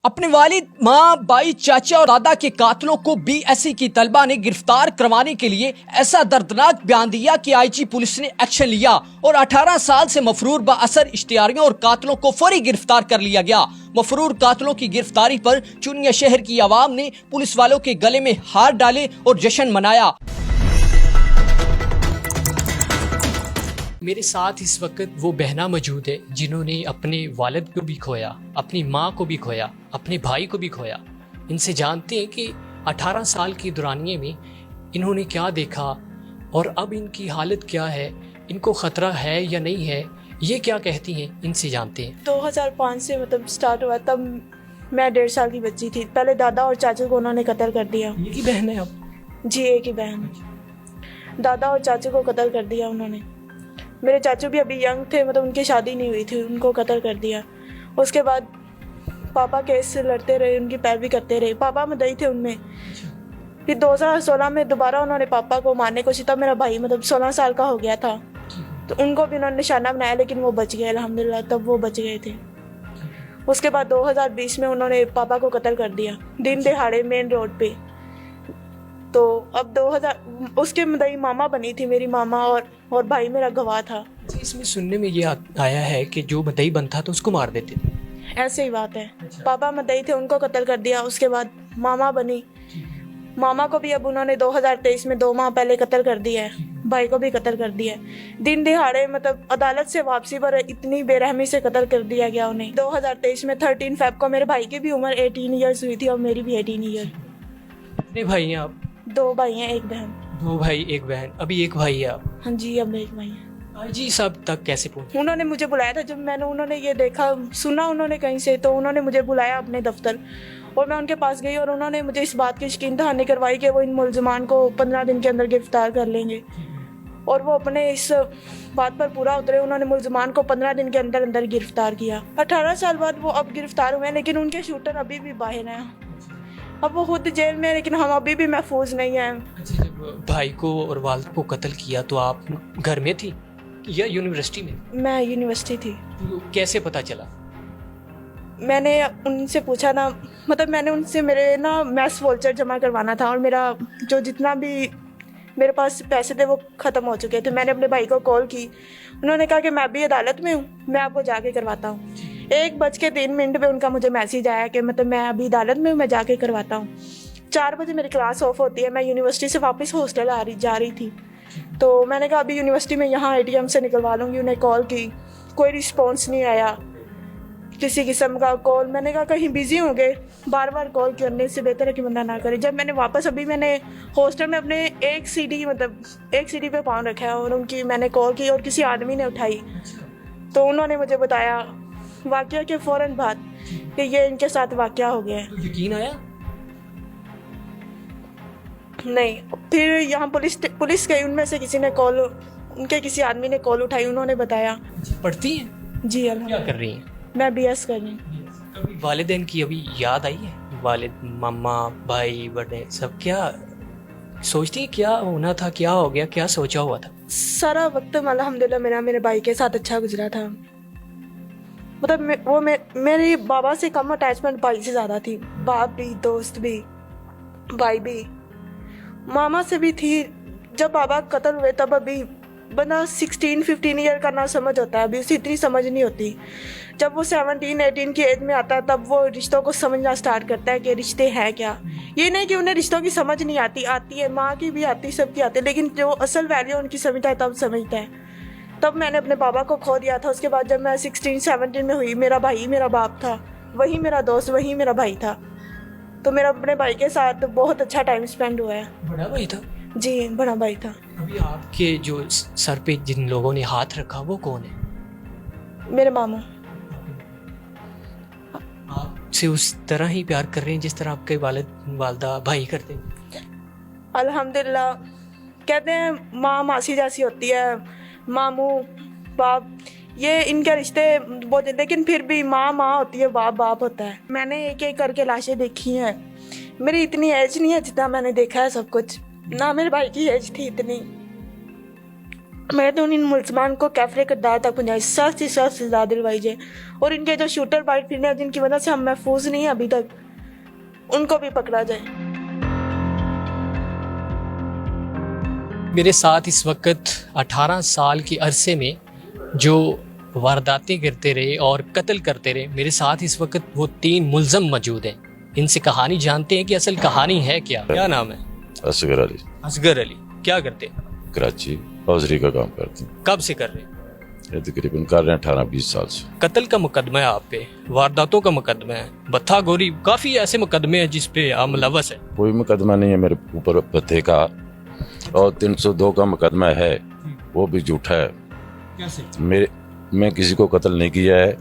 अपने वालिद, माँ, भाई, चाचा और दादा के कातलों को बीएसई की तलबा ने गिरफ्तार करवाने के लिए ऐसा दर्दनाक बयान दिया कि आईजी पुलिस ने एक्शन लिया और 18 साल से मफरूर बाअसर इश्तियारियों और कातलों को फौरी गिरफ्तार कर लिया गया। मफरूर कातलों की गिरफ्तारी पर चुनिया शहर की आवाम ने पुलिस वालों के गले में हार डाले और जश्न मनाया। मेरे साथ इस वक्त वो बहना मौजूद है जिन्होंने अपने वालिद को भी खोया, अपनी माँ को भी खोया, अपने भाई को भी खोया। इनसे जानते हैं कि 18 साल की दौरानिए में इन्होंने क्या देखा और अब इनकी हालत क्या है, इनको ख़तरा है या नहीं है, ये क्या कहती हैं, इनसे जानते हैं। 2005 से मतलब स्टार्ट हुआ, तब मैं 1.5 साल की बच्ची थी। पहले दादा और चाचू को उन्होंने कत्ल कर दिया। ये की बहन है अब? जी, एक ही बहन। दादा और चाचू को कत्ल कर दिया उन्होंने। मेरे चाचू भी अभी यंग थे, मतलब उनकी शादी नहीं हुई थी, उनको कत्ल कर दिया। उसके बाद पापा केस से लड़ते रहे, उनकी पैरवी करते रहे। पापा मदई थे उनमें। फिर 2016 में दोबारा उन्होंने पापा को मारने को तब मेरा भाई मतलब 16 साल का हो गया था, तो उनको भी उन्होंने निशाना बनाया, लेकिन वो बच गए अल्हम्दुलिल्लाह, तब वो बच गए थे। उसके बाद 2020 में उन्होंने पापा को कत्ल कर दिया दिन दिहाड़े मेन रोड पे। तो अब 2000 उसके मदई मामा बनी थी मेरी मामा, और भाई मेरा गवाह था। इसमें सुनने में ये आया है कि जो मदई बनता तो उसको मार देते थे। ऐसे ही बात है। पापा मदई थे, उनको कत्ल कर दिया। उसके बाद मामा बनी, मामा को भी अब उन्होंने 2023 में 2 माह पहले कत्ल कर दिया है। भाई को भी कत्ल कर दिया है दिन दिहाड़े, मतलब अदालत से वापसी पर इतनी बेरहमी से कत्ल कर दिया गया उन्हें। 2023 में 13 फेब को मेरे भाई की भी उम्र 18 ईयर्स हुई थी और मेरी भी 18 ईयर। कितने भाई हैं आप? 2 भाई हैं, 1 बहन। 2 भाई 1 बहन। अभी 1 भाई है आप? हाँ जी, अब 1 भाई है। आईजी साहब तक कैसे पहुंचे? उन्होंने मुझे बुलाया था, जब उन्होंने ये देखा सुना उन्होंने कहीं से, तो उन्होंने मुझे बुलाया अपने दफ्तर और मैं उनके पास गई और उन्होंने मुझे इस बात की यकीन दहानी करवाई कि वो इन मुलजमान को 15 दिन के अंदर गिरफ्तार कर लेंगे। और वो अपने इस बात पर पूरा उतरे। उन्होंने मुलजमान को 15 दिन के अंदर अंदर गिरफ्तार किया। 18 साल बाद वो अब गिरफ्तार हुए हैं, लेकिन उनके शूटर अभी भी बाहर हैं। अब वो खुद जेल में, लेकिन हम अभी भी महफूज नहीं हैं। अच्छा, जब भाई को और वालिद को कत्ल किया तो आप घर में थी या यूनिवर्सिटी में? मैं यूनिवर्सिटी थी। तो कैसे पता चला? मैंने उनसे पूछा ना, मतलब मैंने उनसे मेरे ना मैथ्स वोचर जमा करवाना था और मेरा जो जितना भी मेरे पास पैसे थे वो ख़त्म हो चुके थे। मैंने अपने भाई को कॉल की, उन्होंने कहा कि मैं अभी अदालत में हूँ, मैं आपको जाके करवाता हूँ। 1:03 पे उनका मुझे मैसेज आया कि मतलब मैं अभी अदालत में हूँ, मैं जाके करवाता हूँ। 4 बजे मेरी क्लास ऑफ होती है, मैं यूनिवर्सिटी से वापस हॉस्टल जा रही थी। तो मैंने कहा अभी यूनिवर्सिटी में यहाँ ATM से निकलवा लूँगी। उन्हें कॉल की, कोई रिस्पॉन्स नहीं आया किसी किस्म का। कॉल मैंने कहा कहीं बिजी होंगे, बार बार कॉल करने से बेहतर है कि बंदा ना करे। जब मैंने वापस अभी मैंने हॉस्टल में अपने एक सीढ़ी पे पाँव रखा है और उनकी मैंने कॉल की और किसी आदमी ने उठाई, तो उन्होंने मुझे बताया वाकया के फ़ौरन बाद कि ये इनके साथ वाकया हो गया है। तो यकीन आया? नहीं। फिर यहाँ पुलिस गई, उनमें से किसी ने कॉल, उनके किसी आदमी ने कॉल उठाई, उन्होंने बताया। पढ़ती हैं? जी क्या अल्हम्दुलिल्लाह। कर रही हैं? मैं BS कर रही हूँ। कभी वालिदैन की अभी याद आई है? वालिद, मामा, भाई, बड़े सब क्या सोचती हैं क्या होना था, क्या हो गया, क्या सोचा हुआ था? सारा वक्त अल्हम्दुलिल्लाह मेरे भाई के साथ अच्छा गुजरा था। मतलब मेरी बाबा से कम अटैचमेंट भाई से ज़्यादा थी। बाप भी, दोस्त भी, भाई भी, मामा से भी थी। जब बाबा कत्ल हुए तब अभी बंदा 16-15 ईयर का ना समझ होता है, अभी उसे इतनी समझ नहीं होती। जब वो 17-18 की एज में आता है तब वो रिश्तों को समझना स्टार्ट करता है कि रिश्ते हैं क्या। ये नहीं कि उन्हें रिश्तों की समझ नहीं आती, आती है, माँ की भी आती, सबकी आती है, लेकिन जो असल वैल्यू उनकी समझता है तब समझता है। तब मैंने अपने बाबा को खो दिया था। उसके बाद जब मैं 16-17 में हुई, मेरा भाई मेरा बाप था, वही मेरा दोस्त, वही मेरा भाई था। तो मेरा अपने भाई के साथ बहुत अच्छा टाइम स्पेंड हुआ है। बड़ा भाई था? जी, बड़ा भाई था। अभी आपके जो सर पे जिन लोगों ने हाथ रखा वो कौन है? मेरे मामा। आपसे उस तरह ही प्यार कर रहे हैं जिस तरह आपके वालिदा भाई करते हैं? अल्हम्दुलिल्लाह। कहते हैं माँ मासी जैसी होती है, मामू बाप, ये इनके रिश्ते बहुत, लेकिन फिर भी माँ माँ होती है, बाप बाप होता है। मैंने एक एक करके लाशें देखी हैं। मेरी इतनी एज नहीं है जितना मैंने देखा है सब कुछ, ना मेरे भाई की एज थी इतनी। मैं तो इन मुसलमान को कैफरे किरदार तक पहुँचाई, सख्त से सख्त सजा दिलवाई जाए और इनके जो शूटर बाइट फिरने जिनकी वजह से हम महफूज नहीं हैं अभी तक, उनको भी पकड़ा जाए। मेरे साथ इस वक्त 18 साल के अरसे में जो वारदातें करते रहे और कत्ल करते रहे, मेरे साथ इस वक्त वो 3 मुलजम मौजूद हैं। इनसे कहानी जानते हैं कि असल कहानी है क्या नाम है? असगर अली। असगर अली क्या करते हैं? कराची हौजरी का काम करते हैं। कब से कर रहे हैं? ये तकरीबन कर रहे हैं 18-20 साल से। कत्ल का मुकदमा है आप पे, वारदातों का मुकदमा है, बत्था गोरी, काफी ऐसे मुकदमे हैं जिस पे आप मुलव्वस है। कोई मुकदमा नहीं है मेरे ऊपर पत्ते का, और 302 का मुकदमा है, वो भी झूठा है। कैसे? मैं किसी को कत्ल नहीं किया है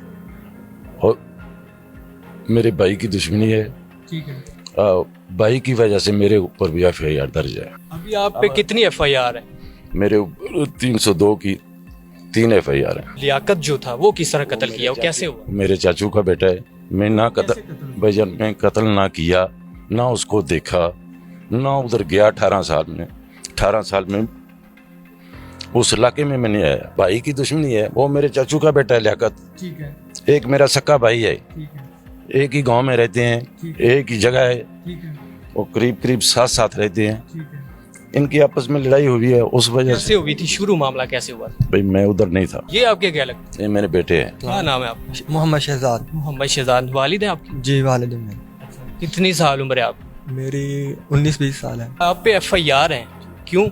और मेरे भाई की दुश्मनी है। ठीक है। भाई की वजह से मेरे ऊपर भी FIR दर्ज है। अभी आप पे कितनी FIR है? मेरे ऊपर 302 की 3 FIR है। लियाकत जो था वो किस तरह कत्ल किया, वो कैसे हुआ? मेरे चाचू का बेटा है। मैं ना कत्ल भाईजान, मैं कत्ल ना किया, ना उसको देखा, ना उधर गया। 18 साल में उस इलाके में मैं नहीं आया। भाई की दुश्मनी है, वो मेरे चाचू का बेटा है लियाकत। ठीक है। एक मेरा सक्का भाई है, ठीक है। एक ही गांव में रहते हैं, एक ही जगह है, ठीक है। वो करीब साथ रहते हैं। ठीक है। इनकी आपस में लड़ाई हुई है, उस वजह कैसे से। हुई थी? शुरू मामला कैसे हुआ था? भाई मैं उधर नहीं था। ये आपके क्या लगता ये मेरे बेटे हैं। है? क्या नाम है आपका? मोहम्मद शहजाद। मोहम्मद शहजाद। वालिद है आपकी? जी वालिद में। कितनी साल उम्र है आप? मेरी 19-20 साल है। आप पे FIR है, क्यों?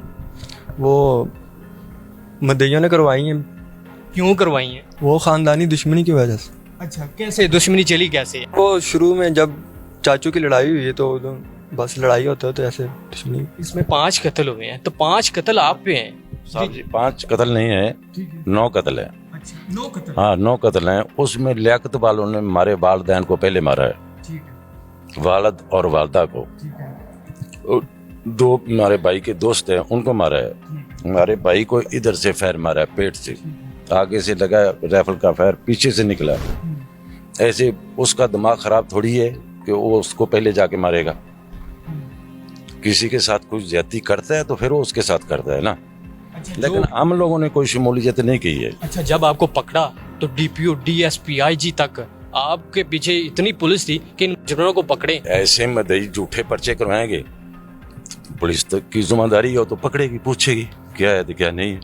वो मदइयों ने करवाई हैं। क्यों करवाई है? वो ख़ानदानी दुश्मनी की वजह से। अच्छा, कैसे दुश्मनी चली कैसे? वो शुरू में जब चाचू की लड़ाई हुई है तो बस लड़ाई होते होते ऐसे दुश्मनी। इसमें 5 कत्ल हुए हैं, तो 5 कत्ल आप पे हैं। साहब जी 5 कत्ल नहीं है, 9 कत्ल है। अच्छा, 9 कत्ल। हाँ 9 कत्ल हैं। उसमें लियाकत वालों ने हमारे वालदैन को पहले मारा है, ठीक है। वालद और वालदा को। ठीक है। और 2 हमारे भाई के दोस्त हैं, उनको मारा है। हमारे भाई को इधर से फायर मारा है, पेट से, आगे से लगा राइफल का फायर, पीछे से निकला। ऐसे उसका दिमाग खराब थोड़ी है कि वो उसको पहले जाके मारेगा। किसी के साथ कुछ ज्यादती करता है तो फिर वो उसके साथ करता है ना। अच्छा, लेकिन हम लोगों ने कोई शमूलियत नहीं की है। अच्छा, जब आपको पकड़ा तो DPO DSP IG तक आपके पीछे इतनी पुलिस थी कि इन मुजरिमों को पकड़े। ऐसे मदई झूठे पर्चे करवाएंगे, पुलिस तक की जिम्मेदारी हो तो पकड़ेगी, पूछेगी क्या है तो क्या नहीं है।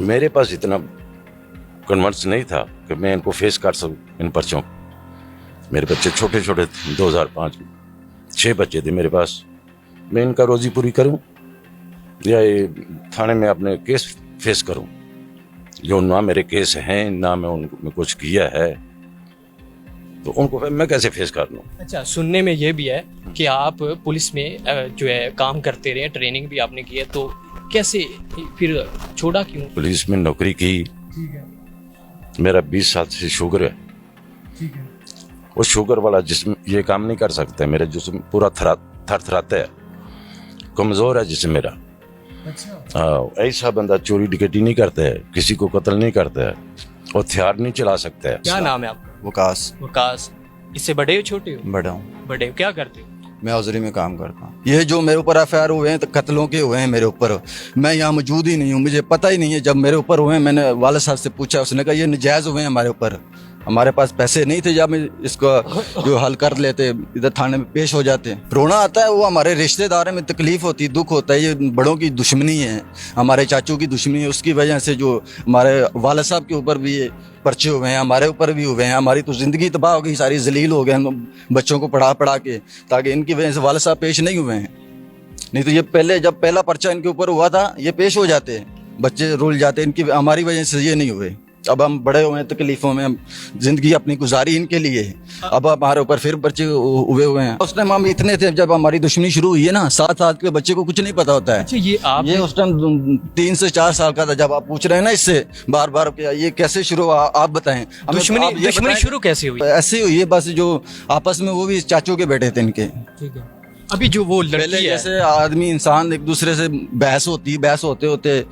मेरे पास इतना कन्वर्स नहीं था कि मैं इनको फेस कर सकूं, इन पर्चों को। मेरे बच्चे छोटे थे, 2005 में 6 बच्चे थे मेरे पास। मैं इनका रोजी पूरी करूं या ये थाने में अपने केस फेस करूं, जो ना मेरे केस हैं ना मैं उनको कुछ किया है, तो उनको फिर मैं कैसे फेस कर लूं। अच्छा, सुनने में ये भी है कि आप पुलिस में जो है काम करते रहे, ट्रेनिंग भी आपने की है, तो कैसे फिर छोड़ा क्यों? पुलिस में नौकरी की। ठीक है। मेरा 20 साल से शुगर है। ठीक है। वो शुगर वाला जिस्म ये काम नहीं कर सकता है। मेरा जिस्म पूरा थरथराता है, कमजोर है जिस्म मेरा। अच्छा। हाँ, ऐसा बंदा चोरी डकैती नहीं करता है, किसी को कत्ल नहीं करता है, और हथियार नहीं चला सकता है। क्या नाम है आपका? वकास। वकास। इससे बड़े हो छोटे हो? बड़ा हूँ। बड़े हो। क्या करते हो? मैं हौजरी में काम करता हूँ। ये जो मेरे ऊपर FIR हुए हैं तो कत्लों के हुए हैं मेरे ऊपर, मैं यहाँ मौजूद ही नहीं हूँ, मुझे पता ही नहीं है। जब मेरे ऊपर हुए, मैंने वाले साहब से पूछा, उसने कहा ये नजायज़ हुए हैं हमारे ऊपर, हमारे पास पैसे नहीं थे जब इसको जो हल कर लेते, इधर थाने में पेश हो जाते। रोना आता है, वो हमारे रिश्तेदारों में तकलीफ होती है, दुख होता है। ये बड़ों की दुश्मनी है, हमारे चाचू की दुश्मनी है, उसकी वजह से जो हमारे वाले साहब के ऊपर भी ये पर्चे हुए हैं, हमारे ऊपर भी हुए हैं। हमारी तो ज़िंदगी तबाह हो गई, सारी जलील हो गए हम बच्चों को पढ़ा के, ताकि इनकी वजह से वाले साहब पेश नहीं हुए हैं। नहीं तो ये पहले जब पहला पर्चा इनके ऊपर हुआ था, ये पेश हो जाते, बच्चे रुल जाते। इनकी हमारी वजह से ये नहीं हुए। अब हम बड़े हुए हैं, तकलीफों में, हम जिंदगी अपनी गुजारी इनके लिए है। अब हमारे ऊपर फिर बच्चे हुए हैं। उस टाइम हम इतने थे, जब हमारी दुश्मनी शुरू हुई है ना, 7 साल के बच्चे को कुछ नहीं पता होता है। अच्छा, ये उस टाइम 3 से 4 साल का था। जब आप पूछ रहे हैं ना इससे बार बार ये कैसे शुरू हुआ, आप बताएं। दुश्मनी शुरू कैसे हुई? ऐसे हुई है बस, जो आपस में, वो भी चाचू के बेटे थे इनके। ठीक है। अभी जो वो लड़की है, जैसे आदमी इंसान एक दूसरे से बहस होती है, बहस होते होते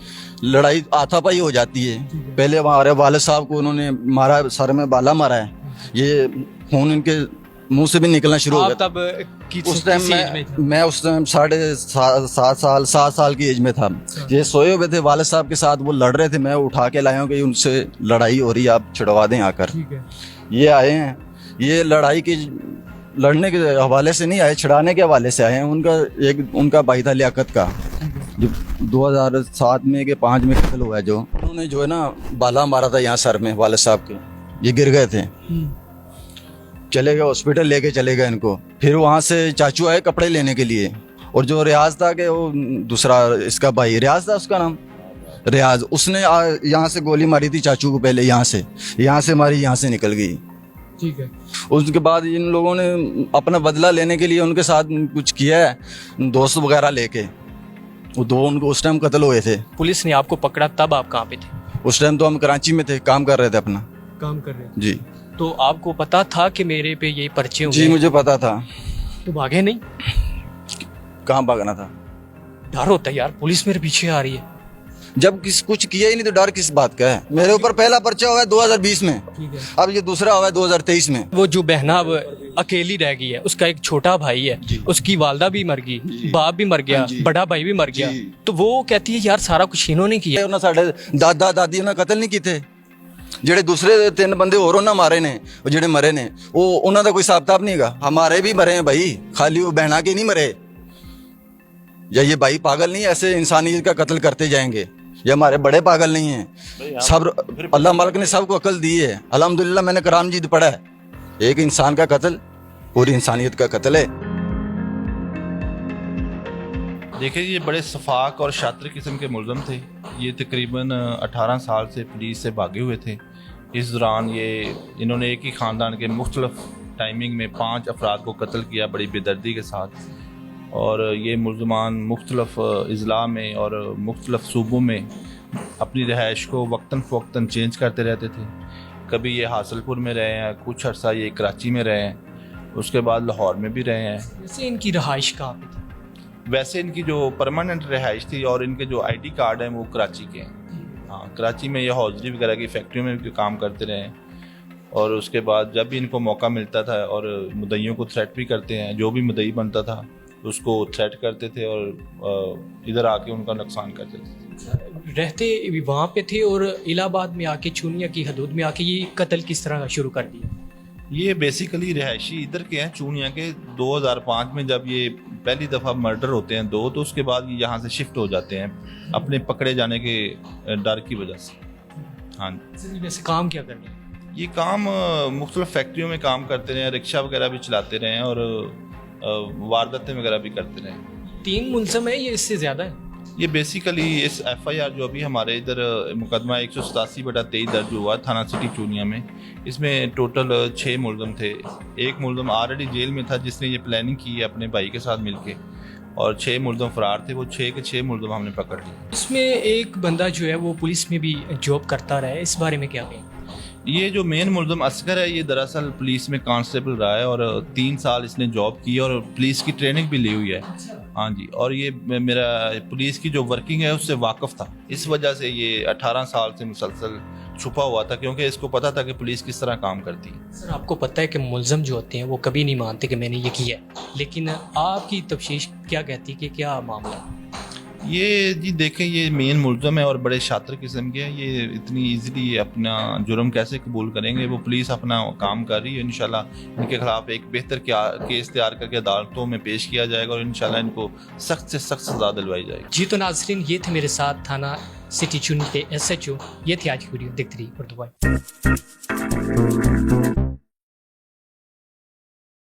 लड़ाई हाथापाई हो जाती है। पहले हमारे वाले साहब को उन्होंने मारा, सर में बाला मारा है। ये खून इनके मुंह से भी निकलना शुरू हो आप गया। तब उस टाइम किस एज में थे? मैं उस टाइम 7 साल की एज में था। ये सोए हुए थे, वालिद साहब के साथ वो लड़ रहे थे, मैं उठा के लाया हूँ कि उनसे लड़ाई हो रही है, आप छुड़वा दें आकर। ठीक है। ये आए हैं, ये लड़ने के हवाले से नहीं आए, छुड़ाने के हवाले से आए हैं। उनका भाई था लियाकत का, जो 2007 में के 5 में कत्ल हुआ है, जो उन्होंने जो है ना बाला मारा था यहाँ सर में वालिद साहब के, ये गिर गए थे, चले गए हॉस्पिटल, लेके चले गए इनको। फिर वहाँ से चाचू आए कपड़े लेने के लिए, और जो रियाज था कि वो दूसरा इसका भाई रियाज था, उसका नाम रियाज, उसने यहाँ से गोली मारी थी चाचू को, पहले यहाँ से मारी, यहाँ से निकल गई। ठीक है। उसके बाद इन लोगों ने अपना बदला लेने के लिए उनके साथ कुछ किया है, दोस्त वगैरह लेके, वो 2 उनको उस टाइम कत्ल हुए थे। पुलिस ने आपको पकड़ा तब आप कहाँ पे थे? उस टाइम तो हम कराची में थे, काम कर रहे थे अपना। काम कर रहे जी तो आपको पता था कि मेरे पे ये पर्चे हुए जी, हैं? मुझे पता था। तो भागे नहीं? कहाँ भागना था? डर होता है यार, पुलिस मेरे पीछे आ रही है। जब कुछ किया ही नहीं तो डर किस बात का है? मेरे ऊपर पहला पर्चा हुआ है 2020 में, ठीक है। अब ये दूसरा हुआ है 2023 में। वो जो बहना अब अकेली रह गई है, उसका एक छोटा भाई है, उसकी वालदा भी मर गई, बाप भी मर गया, बड़ा भाई भी मर गया, तो वो कहती है यार सारा कुछ इन्होंने किया। ਉਹਨਾਂ ਸਾਡੇ ਦਾਦਾ ਦਾਦੀ ਨੇ ਕਤਲ ਨਹੀਂ ਕੀਤੇ, ਜਿਹੜੇ ਦੂਸਰੇ 3 ਬੰਦੇ ਹੋਰ ਉਹਨਾਂ ਮਾਰੇ ਨੇ, ਉਹ ਜਿਹੜੇ ਮਰੇ ਨੇ, ਉਹ ਉਹਨਾਂ ਦਾ ਕੋਈ ਹਿਸਾਬ ਕਿਤਾਬ ਨਹੀਂ ਹੈਗਾ। हमारे भी मरे हैं भाई, खाली वो बहना के नहीं मरे। या ये भाई पागल नहीं, ऐसे इंसानियत का कत्ल करते जाएंगे? ये हमारे बड़े पागल नहीं हैं। सब अल्लाह मालिक ने सबको अकल दी है, अल्हम्दुलिल्लाह। मैंने कलाम जीत पढ़ा है, एक इंसान का कत्ल पूरी इंसानियत का कत्ल है। देखिए, ये बड़े सफाक और शातिर किस्म के मुलज़म थे। ये तकरीबन 18 साल से पुलिस से भागे हुए थे। इस दौरान इन्होंने एक ही ख़ानदान के मुख्तलिफ टाइमिंग में 5 अफराद को कत्ल किया बड़ी बेदर्दी के साथ। और ये मुलज़मान मुख्तलिफ अज़ला में और मुख्तलिफ सूबों में अपनी रिहाइश को वक्तन फ़वक्तन चेंज करते रहते थे। कभी ये हासिलपुर में रहे हैं, कुछ अर्सा ये कराची में रहे हैं, उसके बाद लाहौर में भी रहे हैं। वैसे इनकी रहाइश कहाँ पे थी? वैसे इनकी जो परमानेंट रिहाइश थी और इनके जो आईडी कार्ड हैं वो कराची के हैं। हाँ, कराची में ये हौजरी वगैरह की फैक्ट्रियों में भी काम करते रहे हैं। और उसके बाद जब भी इनको मौका मिलता था, और मुद्दइयों को थ्रेट भी करते हैं, जो भी मुद्दई बनता था उसको थ्रेट करते थे और इधर आके उनका नुकसान करते थे। रहते वहाँ पे थे और इलाहाबाद में आके चूनिया की हदूद में आके ये कत्ल किस तरह शुरू कर दिया? ये बेसिकली रिहायशी इधर के हैं, चूनिया के। 2005 में जब ये पहली दफ़ा मर्डर होते हैं 2, तो उसके बाद ये यहाँ से शिफ्ट हो जाते हैं अपने पकड़े जाने के डर की वजह से। हाँ जी। वैसे काम क्या कर रहे हैं? ये काम मुख्तलिफ फैक्ट्रियों में काम करते रहे, रिक्शा वगैरह भी चलाते रहे और वारदातें वगैरह भी करते रहे। 3 मुलज़म है, ये इससे ज़्यादा है? ये बेसिकली इस FIR जो अभी हमारे इधर मुकदमा 187/23 दर्ज हुआ थाना सिटी चूनिया में, इसमें टोटल 6 मुलज़म थे। एक मुलज़म ऑलरेडी जेल में था जिसने ये प्लानिंग की है अपने भाई के साथ मिलके, और 6 मुलज़म फरार थे। वो 6 के 6 मुलज़म हमने पकड़ लिए। इसमें एक बंदा जो है वो पुलिस में भी जॉब करता रहा है, इस बारे में क्या कहें? ये जो मेन मुलज़म असगर है, ये दरअसल पुलिस में कांस्टेबल रहा है और 3 साल इसने जॉब की और पुलिस की ट्रेनिंग भी ली हुई है। हाँ जी। और ये मेरा पुलिस की जो वर्किंग है उससे वाकिफ़ था, इस वजह से ये 18 साल से मुसलसल छुपा हुआ था, क्योंकि इसको पता था कि पुलिस किस तरह काम करती है। सर, आपको पता है कि मुलज़म जो होते हैं वो कभी नहीं मानते कि मैंने ये किया है, लेकिन आपकी तफ्तीश क्या कहती है कि क्या मामला है? ये जी देखें, ये मेन मुलज़म है और बड़े शातिर किस्म के हैं। ये इतनी इजीली अपना जुर्म कैसे कबूल करेंगे? वो पुलिस अपना काम कर रही है। इंशाल्लाह इनके खिलाफ एक बेहतर केस तैयार करके अदालतों में पेश किया जाएगा और इंशाल्लाह इनको सख्त से सख्त सज़ा दिलवाई जाएगी। जी तो नाज़रीन, ये थे मेरे साथ थाना सिटी चुनी के SHO। ये थी आज की वीडियो। देखते रहिए उर्दू।